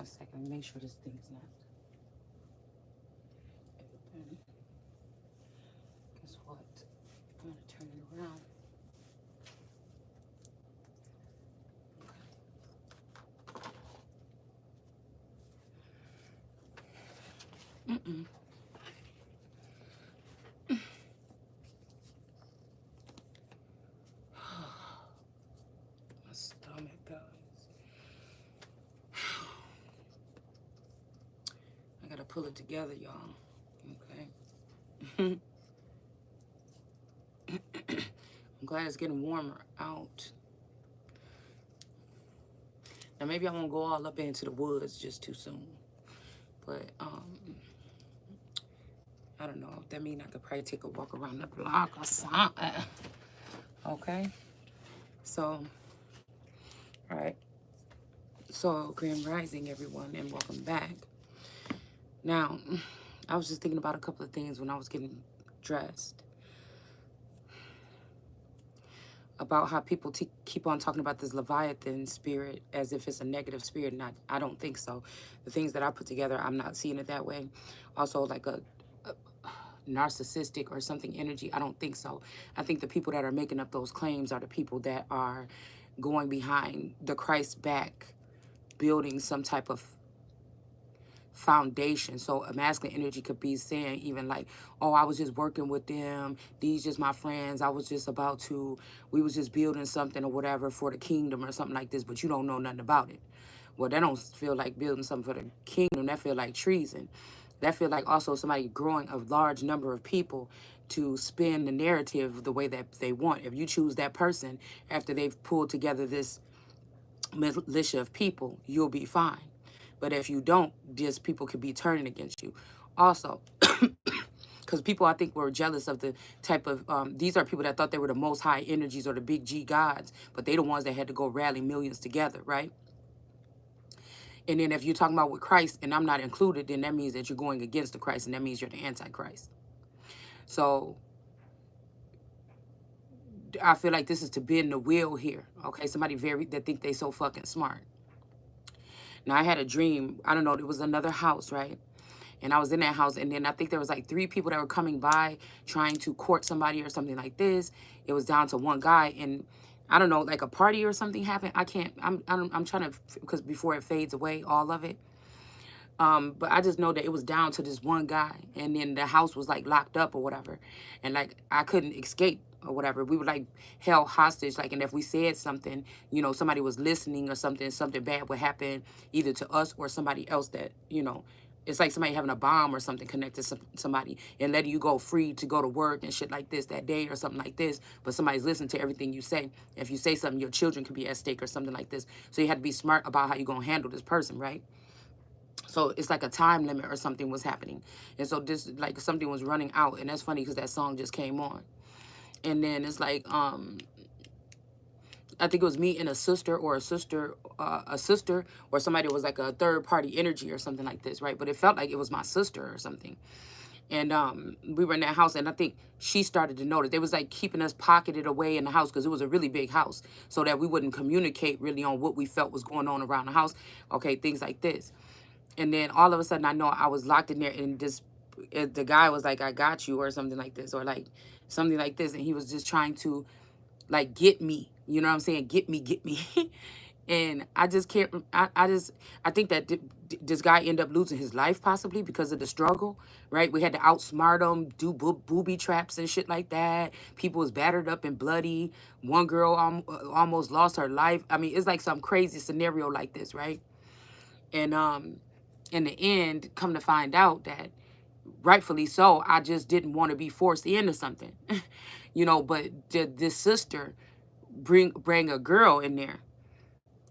One second, make sure this thing is not open. Guess what? I'm gonna turn it around. My stomach, guys. I gotta pull it together, y'all. Okay. I'm glad it's getting warmer out. Now maybe I won't go all up into the woods just too soon. But I don't know. That means I could probably take a walk around the block or something. Okay. So, all right. So, Grand Rising, everyone, and welcome back. Now, I was just thinking about a couple of things when I was getting dressed. About how people keep on talking about this Leviathan spirit as if it's a negative spirit, and I don't think so. The things that I put together, I'm not seeing it that way. Also, like a narcissistic or something energy, I don't think so. I think the people that are making up those claims are the people that are going behind the Christ back, building some type of foundation. So a masculine energy could be saying even like, oh, I was just working with them, these just my friends, I was just we was just building something or whatever for the kingdom or something like this, but you don't know nothing about it. Well, that don't feel like building something for the kingdom. That feel like treason. That feel like also somebody growing a large number of people to spin the narrative the way that they want. If you choose that person after they've pulled together this militia of people, you'll be fine. But if you don't, just people could be turning against you. Also, because people I think were jealous of the type of, these are people that thought they were the most high energies or the big G gods, but they the ones that had to go rally millions together, right? And then if you're talking about with Christ and I'm not included, then that means that you're going against the Christ, and that means you're the Antichrist. So I feel like this is to bend the wheel here. Okay, somebody that think they so fucking smart. Now I had a dream. I don't know. It was another house, right? And I was in that house, and then I think there was like 3 people that were coming by trying to court somebody or something like this. It was down to one guy, and I don't know, like a party or something happened. I'm trying to, because before it fades away, all of it. But I just know that it was down to this one guy, and then the house was like locked up or whatever, and like I couldn't escape or whatever. We were like held hostage, like, and if we said something, you know, somebody was listening or something bad would happen either to us or somebody else that, you know, it's like somebody having a bomb or something connected to somebody and letting you go free to go to work and shit like this that day or something like this. But somebody's listening to everything you say. If you say something, your children could be at stake or something like this. So you had to be smart about how you're going to handle this person, right? So it's like a time limit or something was happening. And so this, like something was running out. And that's funny because that song just came on. And then it's like, I think it was me and a sister or or somebody that was like a third party energy or something like this, right? But it felt like it was my sister or something. And we were in that house, and I think she started to notice. They was like keeping us pocketed away in the house because it was a really big house, so that we wouldn't communicate really on what we felt was going on around the house. Okay, things like this. And then all of a sudden, I know I was locked in there, and the guy was like, "I got you," or something like this, or like something like this, and he was just trying to like get me. You know what I'm saying? Get me, get me. And I just can't. I think that this guy ended up losing his life possibly because of the struggle, right? We had to outsmart him, do booby traps and shit like that. People was battered up and bloody. One girl almost lost her life. I mean, it's like some crazy scenario like this, right? And in the end, come to find out that rightfully so, I just didn't want to be forced into something, you know. But this sister bring a girl in there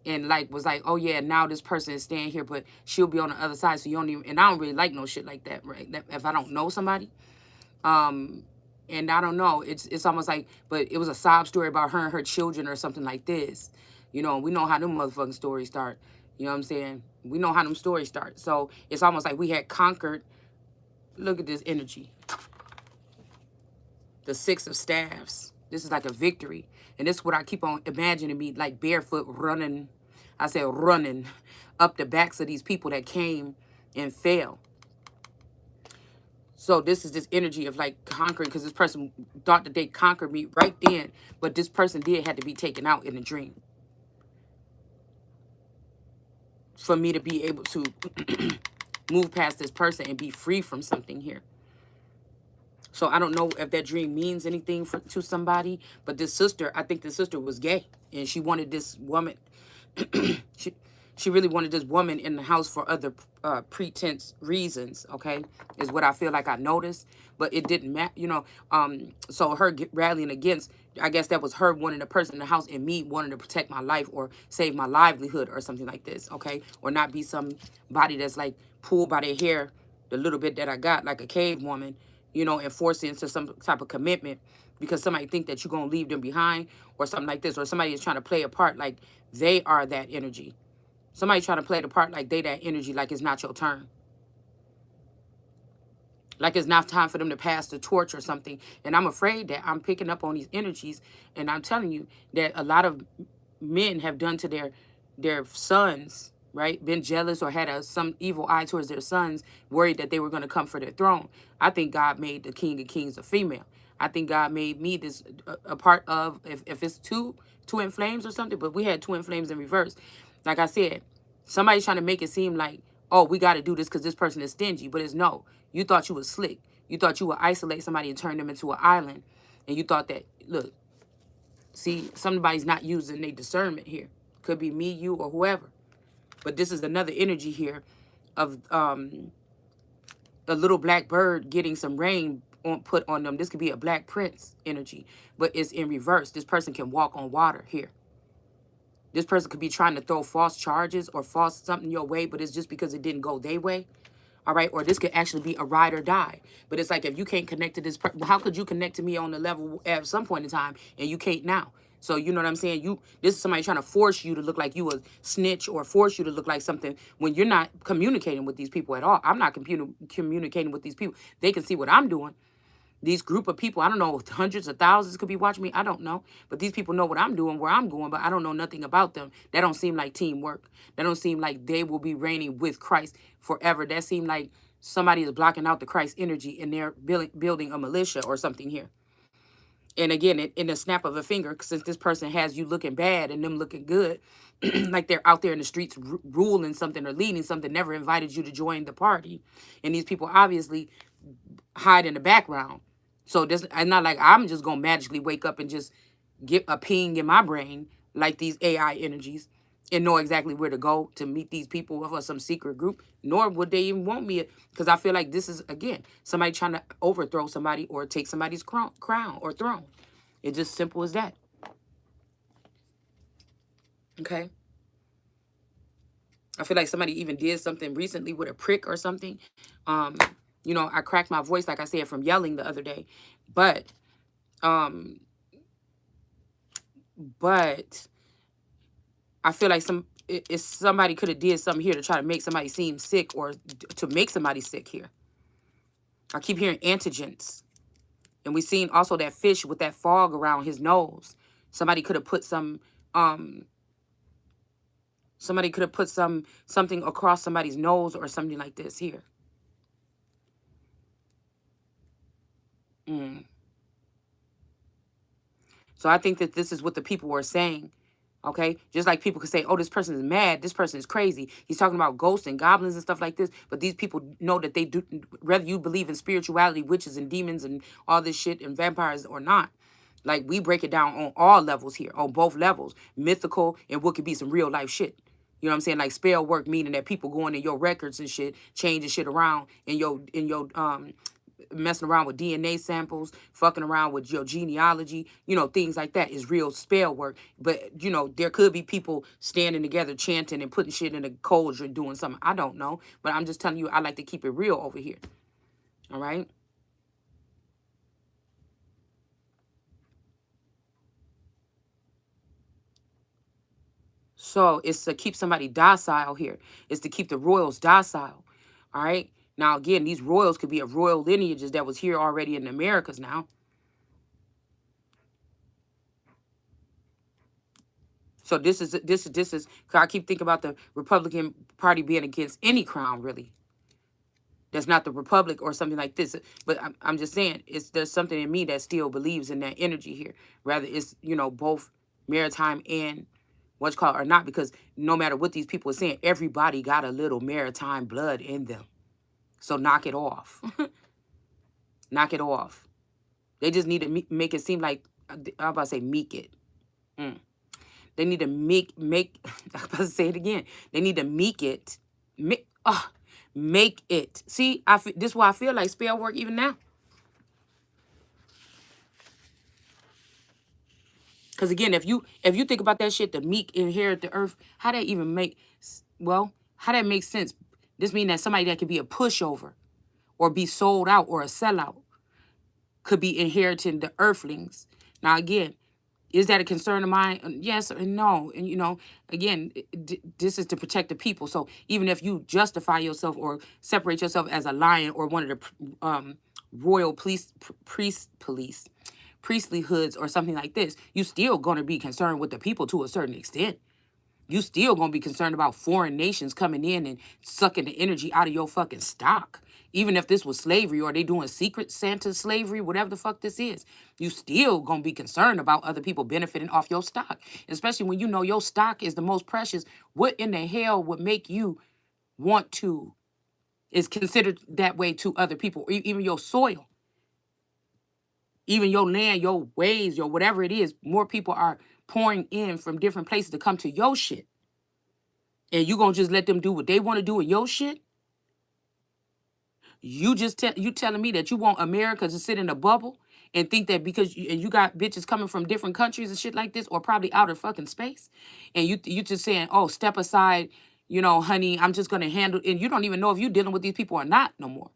and like was like, oh yeah, now this person is staying here, but she'll be on the other side, so you don't even. And I don't really like no shit like that, right? That, if I don't know somebody, and I don't know, it's almost like, but it was a sob story about her and her children or something like this, you know. We know how them motherfucking stories start. You know what I'm saying? We know how them stories start. So it's almost like we had conquered. Look at this energy. The 6 of staffs. This is like a victory. And this is what I keep on imagining me like barefoot running. I said running up the backs of these people that came and fell. So this is this energy of like conquering, because this person thought that they conquered me right then, but this person did had to be taken out in a dream for me to be able to move past this person and be free from something here. So I don't know if that dream means anything to somebody, but this sister, I think the sister was gay, and she wanted this woman. she she really wanted this woman in the house for other pretense reasons. Okay, is what I feel like I noticed, but it didn't matter, you know. So her rallying against, I guess that was her wanting a person in the house and me wanting to protect my life or save my livelihood or something like this. Okay, or not be somebody that's like pulled by their hair, the little bit that I got, like a cave woman, you know, and force into some type of commitment because somebody think that you're going to leave them behind or something like this, or somebody is trying to play a part like they are that energy. Somebody trying to play the part like they that energy, like it's not your turn. Like it's not time for them to pass the torch or something. And I'm afraid that I'm picking up on these energies, and I'm telling you that a lot of men have done to their sons, right? Been jealous or had some evil eye towards their sons, worried that they were going to come for their throne. I think God made the King of Kings a female. I think God made me this a part of, if it's two twin flames or something, but we had twin flames in reverse. Like I said, somebody's trying to make it seem like, oh, we got to do this because this person is stingy, but it's no. You thought you was slick. You thought you would isolate somebody and turn them into an island, and you thought that, look, see, somebody's not using their discernment here. Could be me, you, or whoever. But this is another energy here of a little black bird getting some rain put on them. This could be a Black Prince energy, but it's in reverse. This person can walk on water here. This person could be trying to throw false charges or false something your way, but it's just because it didn't go their way. All right. Or this could actually be a ride or die. But it's like, if you can't connect to this person, how could you connect to me on the level at some point in time and you can't now? So you know what I'm saying? This is somebody trying to force you to look like you a snitch or force you to look like something when you're not communicating with these people at all. I'm not communicating with these people. They can see what I'm doing. These group of people, I don't know, hundreds of thousands could be watching me. I don't know. But these people know what I'm doing, where I'm going, but I don't know nothing about them. That don't seem like teamwork. That don't seem like they will be reigning with Christ forever. That seem like somebody is blocking out the Christ energy and they're building a militia or something here. And again, in the snap of a finger, since this person has you looking bad and them looking good, like they're out there in the streets ruling something or leading something, never invited you to join the party. And these people obviously hide in the background. So this, it's not like I'm just going to magically wake up and just get a ping in my brain like these AI energies and know exactly where to go to meet these people for some secret group, nor would they even want me, because I feel like this is, again, somebody trying to overthrow somebody or take somebody's crown or throne. It's just simple as that. Okay? I feel like somebody even did something recently with a prick or something. You know, I cracked my voice, like I said, from yelling the other day. But I feel like somebody could have did something here to try to make somebody seem sick or to make somebody sick here. I keep hearing antigens. And we seen also that fish with that fog around his nose. Somebody could have put something across somebody's nose or something like this here. So I think that this is what the people were saying. Okay, just like people could say, oh, this person is mad, this person is crazy, he's talking about ghosts and goblins and stuff like this, but these people know that they do, whether you believe in spirituality, witches and demons and all this shit and vampires or not, like we break it down on all levels here, on both levels, mythical and what could be some real life shit. You know what I'm saying? Like spell work, meaning that people going in your records and shit, changing shit around in your messing around with DNA samples, fucking around with your genealogy, you know, things like that is real spell work. But, you know, there could be people standing together chanting and putting shit in a cauldron doing something. I don't know. But I'm just telling you, I like to keep it real over here. All right? So it's to keep somebody docile here. It's to keep the royals docile. All right? Now, again, these royals could be of royal lineages that was here already in the Americas now. So this is 'cause I keep thinking about the Republican Party being against any crown, really. That's not the Republic or something like this. But I'm just saying, there's something in me that still believes in that energy here. Rather, it's, both maritime and what's called or not, because no matter what these people are saying, everybody got a little maritime blood in them. So knock it off. Knock it off. They just need to make it seem like, I'm about to say meek it. They need to make I'm about to say it again. They need to meek it. Make it. See, this is why I feel like spell work even now. Because again, if you think about that shit, the meek inherit the earth, how that even how that makes sense? This means that somebody that could be a pushover or be sold out or a sellout could be inheriting the earthlings. Now again, is that a concern of mine? Yes and no. And again, this is to protect the people. So even if you justify yourself or separate yourself as a lion or one of the royal priestly hoods or something like this, you still going to be concerned with the people to a certain extent. You still going to be concerned about foreign nations coming in and sucking the energy out of your fucking stock. Even if this was slavery or they doing secret Santa slavery, whatever the fuck this is, you still going to be concerned about other people benefiting off your stock. Especially when you know your stock is the most precious. What in the hell would make you want to, is considered that way to other people, or even your soil? Even your land, your ways, your whatever it is, more people are pouring in from different places to come to your shit. And you gonna just let them do what they want to do with your shit? You telling me that you want America to sit in a bubble and think that because you got bitches coming from different countries and shit like this, or probably out of fucking space, and you just saying, oh, step aside, honey, I'm just gonna handle, and you don't even know if you're dealing with these people or not no more.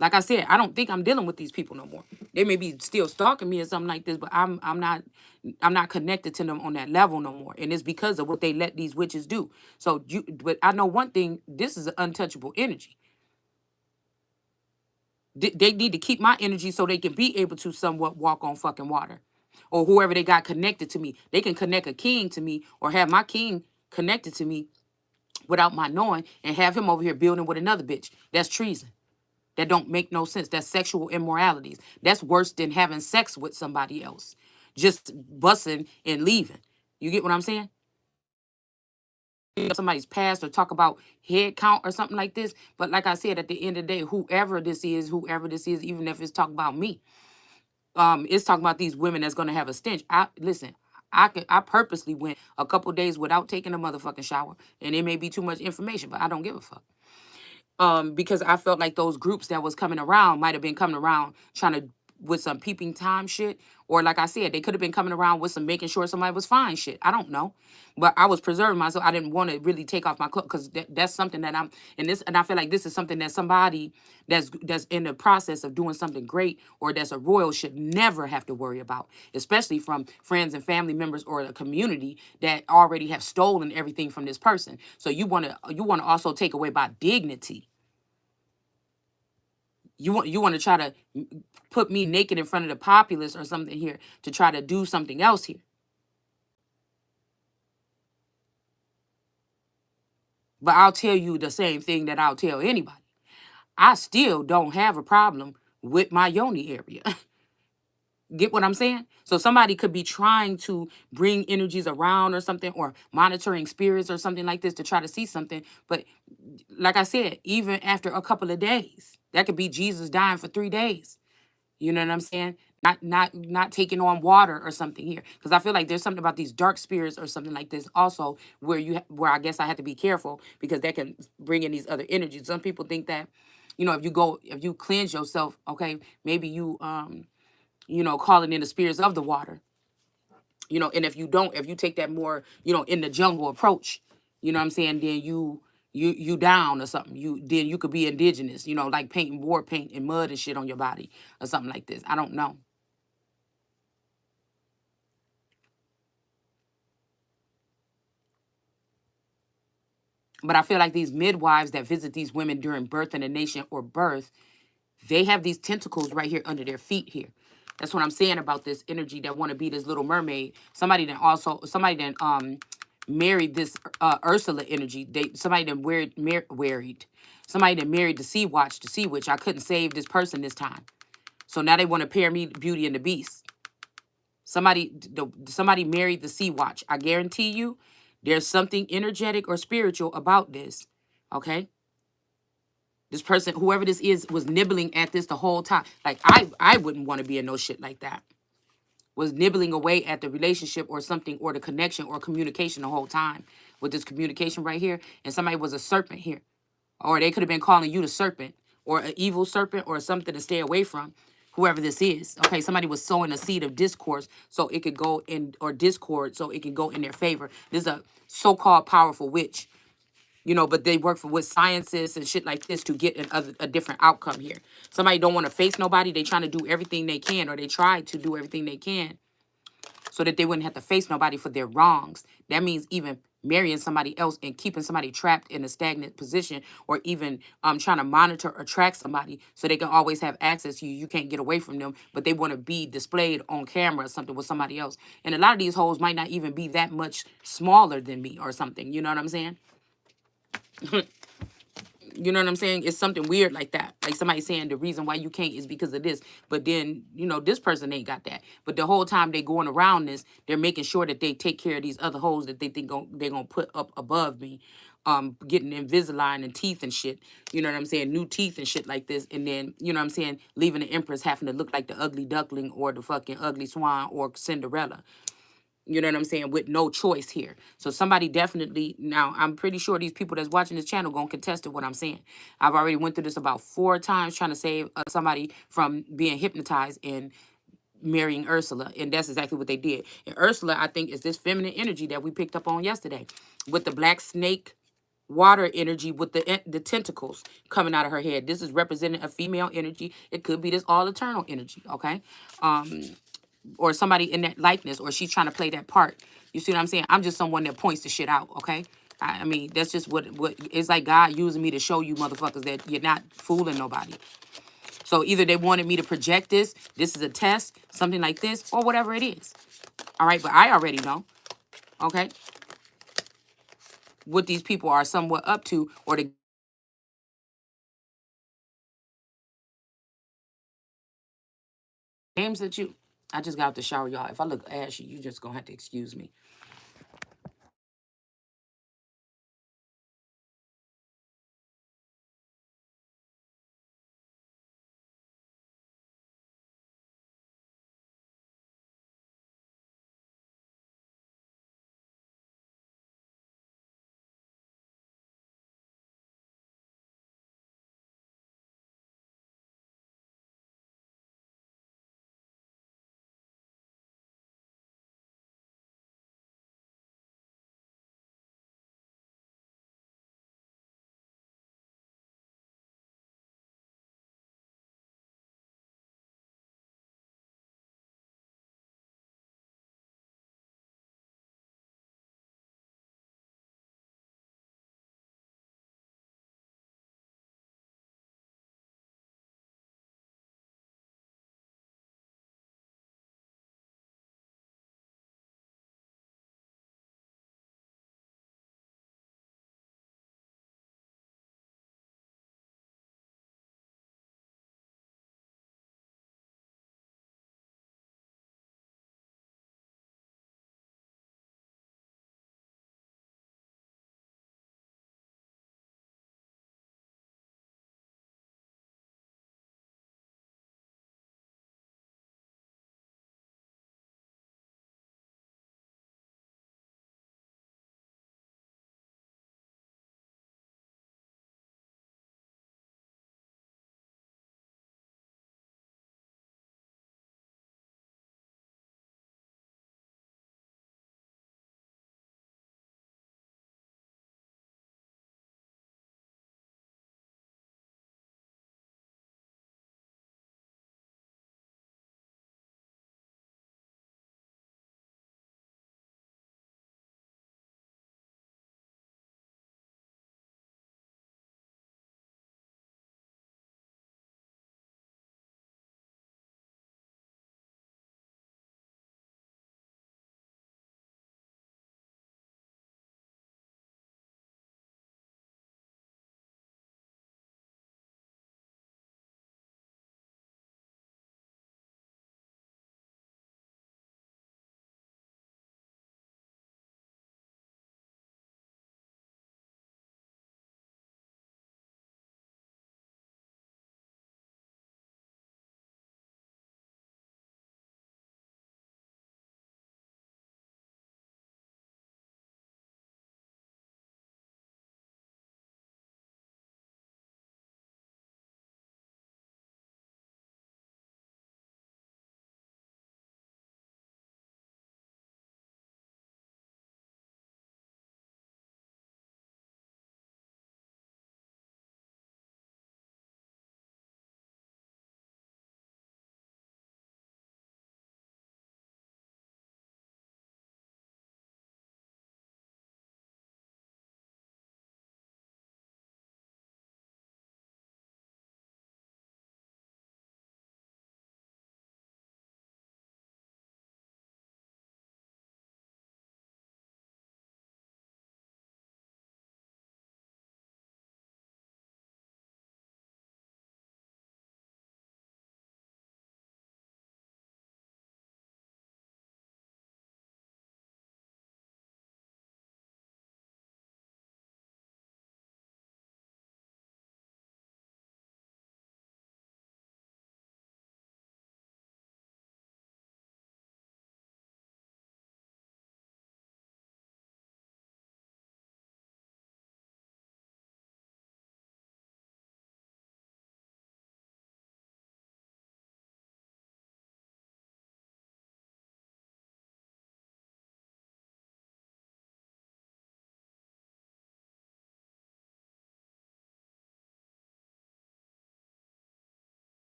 Like I said, I don't think I'm dealing with these people no more. They may be still stalking me or something like this, but I'm not connected to them on that level no more. And it's because of what they let these witches do. But I know one thing, this is an untouchable energy. They need to keep my energy so they can be able to somewhat walk on fucking water. Or whoever they got connected to me. They can connect a king to me or have my king connected to me without my knowing and have him over here building with another bitch. That's treason. That don't make no sense. That's sexual immoralities. That's worse than having sex with somebody else. Just bussing and leaving. You get what I'm saying? Somebody's past or talk about head count or something like this. But like I said, at the end of the day, whoever this is, even if it's talking about me, it's talking about these women that's gonna have a stench. Listen, I purposely went a couple days without taking a motherfucking shower. And it may be too much information, but I don't give a fuck. Because I felt like those groups that was coming around might have been coming around trying to with some peeping Tom shit, or like I said, they could have been coming around with some making sure somebody was fine shit. I don't know, but I was preserving myself. I didn't want to really take off my clothes because that's something that I'm in this, and I feel like this is something that somebody that's in the process of doing something great or that's a royal should never have to worry about, especially from friends and family members or a community that already have stolen everything from this person. So you want to also take away my dignity. You want to try to put me naked in front of the populace or something here to try to do something else here. But I'll tell you the same thing that I'll tell anybody. I still don't have a problem with my yoni area. Get what I'm saying? So somebody could be trying to bring energies around or something, or monitoring spirits or something like this to try to see something. But like I said, even after a couple of days, that could be Jesus dying for 3 days. You know what I'm saying? Not taking on water or something here, because I feel like there's something about these dark spirits or something like this also where where I guess I have to be careful because that can bring in these other energies. Some people think that, if you cleanse yourself, okay, maybe you calling in the spirits of the water, and if you take that more, in the jungle approach, you know what I'm saying, then you down or something. You could be indigenous, like painting war paint and mud and shit on your body or something like this. I don't know. But I feel like these midwives that visit these women during birth in a nation or birth, they have these tentacles right here under their feet here. That's what I'm saying about this energy that want to be this little mermaid. Somebody that married this Ursula energy. Somebody that somebody that married the Sea Watch, the Sea Witch. I couldn't save this person this time. So now they want to pair me Beauty and the Beast. Somebody married the Sea Watch. I guarantee you there's something energetic or spiritual about this. Okay? This person, whoever this is, was nibbling at this the whole time. Like I wouldn't want to be in no shit like that. Was nibbling away at the relationship or something or the connection or communication the whole time with this communication right here. And somebody was a serpent here. Or they could have been calling you the serpent or an evil serpent or something to stay away from, whoever this is. Okay, somebody was sowing a seed of discourse so it could go in, or discord so it can go in their favor. This is a so-called powerful witch, you know, but they work for with sciences and shit like this to get a different outcome here. Somebody don't want to face nobody. They trying to do everything they can, or they try to do everything they can so that they wouldn't have to face nobody for their wrongs. That means even marrying somebody else and keeping somebody trapped in a stagnant position, or even trying to monitor or track somebody so they can always have access to you. You can't get away from them, but they want to be displayed on camera or something with somebody else. And a lot of these hoes might not even be that much smaller than me or something. You know what I'm saying? You know what I'm saying? It's something weird like that. Like somebody saying the reason why you can't is because of this. But then, you know, this person ain't got that. But the whole time they going around this, they're making sure that they take care of these other hoes that they think they're going to put up above me. Getting Invisalign and teeth and shit. You know what I'm saying? New teeth and shit like this. And then, you know what I'm saying? Leaving the Empress having to look like the ugly duckling or the fucking ugly swan or Cinderella. You know what I'm saying? With no choice here. So somebody definitely, now I'm pretty sure these people that's watching this channel gonna contest to what I'm saying. I've already went through this about 4 times trying to save somebody from being hypnotized and marrying Ursula. And that's exactly what they did. And Ursula, I think, is this feminine energy that we picked up on yesterday with the black snake water energy with the tentacles coming out of her head. This is representing a female energy. It could be this all eternal energy, okay? Or somebody in that likeness, or she's trying to play that part. You see what I'm saying? I'm just someone that points the shit out, okay? I mean, that's just what it's like, God using me to show you motherfuckers that you're not fooling nobody. So either they wanted me to project this is a test, something like this, or whatever it is. All right, but I already know, okay, what these people are somewhat up to, or the games that you... I just got out the shower, y'all. If I look ashy, you just gonna have to excuse me.